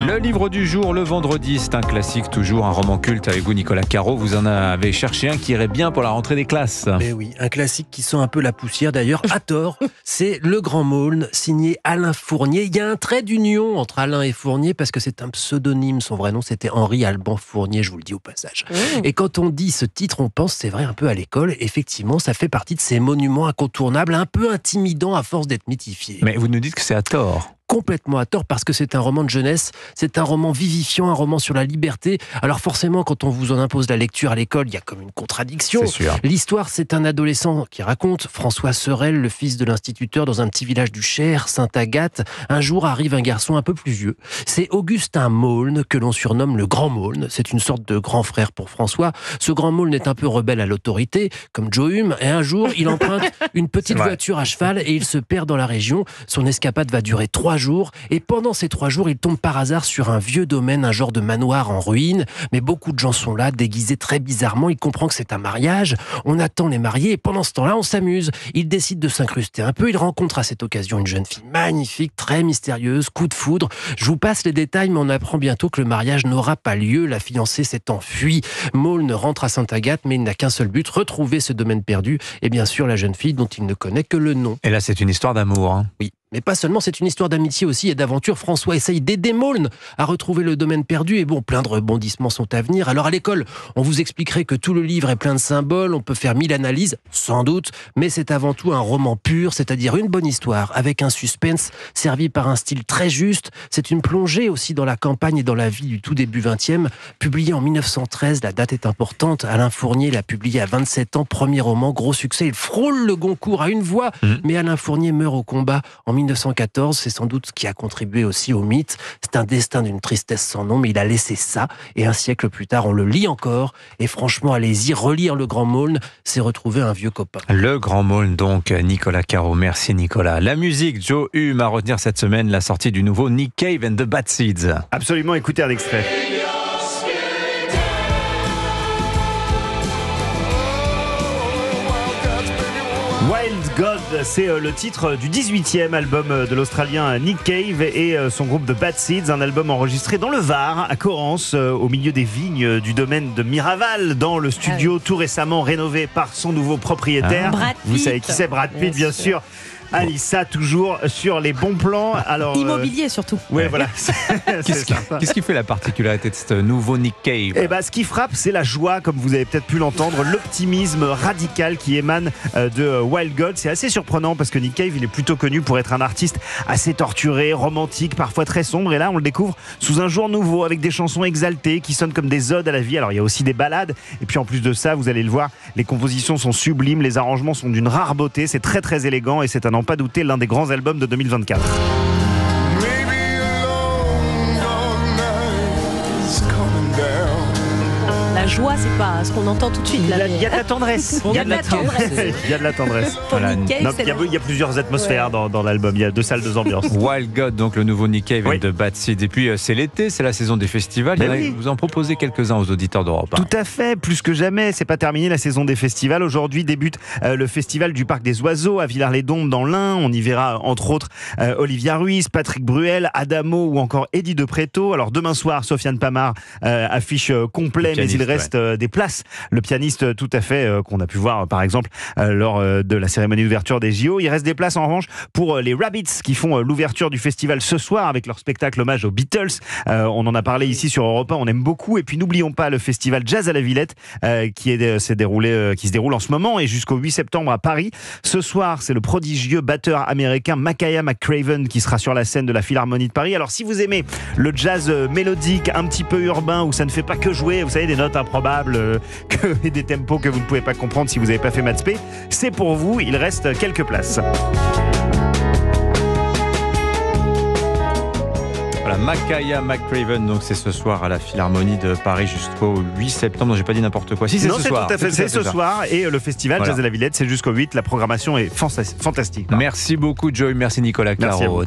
Le livre du jour, le vendredi, c'est un classique, toujours un roman culte avec vous, Nicolas Caro. Vous en avez cherché un qui irait bien pour la rentrée des classes. Mais oui, un classique qui sent un peu la poussière d'ailleurs, à tort. C'est Le Grand Maulne, signé Alain Fournier. Il y a un trait d'union entre Alain et Fournier parce que c'est un pseudonyme. Son vrai nom, c'était Henri Alban Fournier, je vous le dis au passage. Et quand on dit ce titre, on pense, c'est vrai, un peu à l'école. Effectivement, ça fait partie de ces monuments incontournables, un peu intimidants à force d'être mythifiés. Mais vous nous dites que c'est à tort. Complètement à tort parce que c'est un roman de jeunesse, c'est un roman vivifiant, un roman sur la liberté. Alors forcément, quand on vous en impose la lecture à l'école, il y a comme une contradiction. C'est sûr. L'histoire, c'est un adolescent qui raconte. François Sorel, le fils de l'instituteur dans un petit village du Cher, Sainte-Agathe. Un jour arrive un garçon un peu plus vieux. C'est Augustin Maulne, que l'on surnomme le Grand Maulne. C'est une sorte de grand frère pour François. Ce Grand Maulne est un peu rebelle à l'autorité, comme Joe Hume. Et un jour, il emprunte une petite voiture à cheval et il se perd dans la région. Son escapade va durer 3 jours, et pendant ces 3 jours, il tombe par hasard sur un vieux domaine, un genre de manoir en ruine, mais beaucoup de gens sont là, déguisés très bizarrement. Il comprend que c'est un mariage, on attend les mariés, et pendant ce temps-là, on s'amuse. Il décide de s'incruster un peu, il rencontre à cette occasion une jeune fille magnifique, très mystérieuse, coup de foudre. Je vous passe les détails, mais on apprend bientôt que le mariage n'aura pas lieu, la fiancée s'est enfuie. Maulne rentre à Sainte-Agathe, mais il n'a qu'un seul but, retrouver ce domaine perdu, et bien sûr la jeune fille dont il ne connaît que le nom. Et là, c'est une histoire d'amour. Hein. Oui. Mais pas seulement, c'est une histoire d'amitié aussi et d'aventure. François essaye d'aider Maulne à retrouver le domaine perdu. Et bon, plein de rebondissements sont à venir. Alors à l'école, on vous expliquerait que tout le livre est plein de symboles, on peut faire 1000 analyses, sans doute, mais c'est avant tout un roman pur, c'est-à-dire une bonne histoire, avec un suspense servi par un style très juste. C'est une plongée aussi dans la campagne et dans la vie du tout début 20e. Publié en 1913, la date est importante. Alain Fournier l'a publié à 27 ans, premier roman, gros succès. Il frôle le Goncourt à une voix, mais Alain Fournier meurt au combat en 1914, c'est sans doute ce qui a contribué aussi au mythe. C'est un destin d'une tristesse sans nom, mais il a laissé ça. Et un siècle plus tard, on le lit encore. Et franchement, allez-y, relire Le Grand Maulne, c'est retrouver un vieux copain. Le Grand Maulne, donc, Nicolas Caro. Merci, Nicolas. La musique, Joe Hume, à retenir cette semaine la sortie du nouveau Nick Cave and the Bad Seeds. Absolument, écoutez un extrait. Wild God, c'est le titre du 18e album de l'Australien Nick Cave et son groupe de Bad Seeds, un album enregistré dans le Var, à Corrence, au milieu des vignes du domaine de Miraval, dans le studio tout récemment rénové par son nouveau propriétaire. Vous savez qui c'est, Brad Pitt, bien sûr. Alissa, toujours sur les bons plans. Alors, immobilier surtout. Ouais, voilà. Qu'est-ce qui fait la particularité de ce nouveau Nick Cave ? Eh ben, ce qui frappe, c'est la joie, comme vous avez peut-être pu l'entendre, l'optimisme radical qui émane de Wild God. C'est assez surprenant parce que Nick Cave, il est plutôt connu pour être un artiste assez torturé, romantique, parfois très sombre. Et là, on le découvre sous un jour nouveau avec des chansons exaltées qui sonnent comme des odes à la vie. Alors, il y a aussi des ballades. Et puis, en plus de ça, vous allez le voir, les compositions sont sublimes, les arrangements sont d'une rare beauté. C'est très, très élégant et c'est à n'en pas douter l'un des grands albums de 2024. La joie, c'est pas ce qu'on entend tout de suite. Il y a de la tendresse. Il y a de la tendresse. Il y a de la tendresse. Voilà. Il y a plusieurs atmosphères dans l'album. Il y a 2 salles, 2 ambiances. Wild God, donc le nouveau Nick Cave and the Bad Seeds. Et puis c'est l'été, c'est la saison des festivals. Vous en proposez quelques-uns aux auditeurs d'Europe. Tout à fait, plus que jamais. C'est pas terminé la saison des festivals. Aujourd'hui débute le festival du Parc des Oiseaux à Villars-les-Dombes dans l'Ain. On y verra entre autres Olivia Ruiz, Patrick Bruel, Adamo ou encore Eddie De Pretto. Alors demain soir, Sofiane Pamar affiche complet, mais il reste des places. Le pianiste, tout à fait, qu'on a pu voir par exemple lors de la cérémonie d'ouverture des JO. Il reste des places en revanche pour les Rabbits qui font l'ouverture du festival ce soir avec leur spectacle hommage aux Beatles. On en a parlé ici sur Europe 1, on aime beaucoup. Et puis n'oublions pas le festival Jazz à la Villette qui se déroule en ce moment et jusqu'au 8 septembre à Paris. Ce soir, c'est le prodigieux batteur américain Makaya McCraven qui sera sur la scène de la Philharmonie de Paris. Alors si vous aimez le jazz mélodique, un petit peu urbain, où ça ne fait pas que jouer, vous savez, des notes improbables et des tempos que vous ne pouvez pas comprendre si vous n'avez pas fait maths spé, c'est pour vous, il reste quelques places. Voilà, Makaya McCraven, donc c'est ce soir à la Philharmonie de Paris jusqu'au 8 septembre. Non, j'ai pas dit n'importe quoi. Si, c'est ce soir. Tout à fait, c'est ce soir. Et le festival voilà. Jazz à la Villette, c'est jusqu'au 8. La programmation est fantastique. Merci beaucoup, Joey. Merci, Nicolas Caro.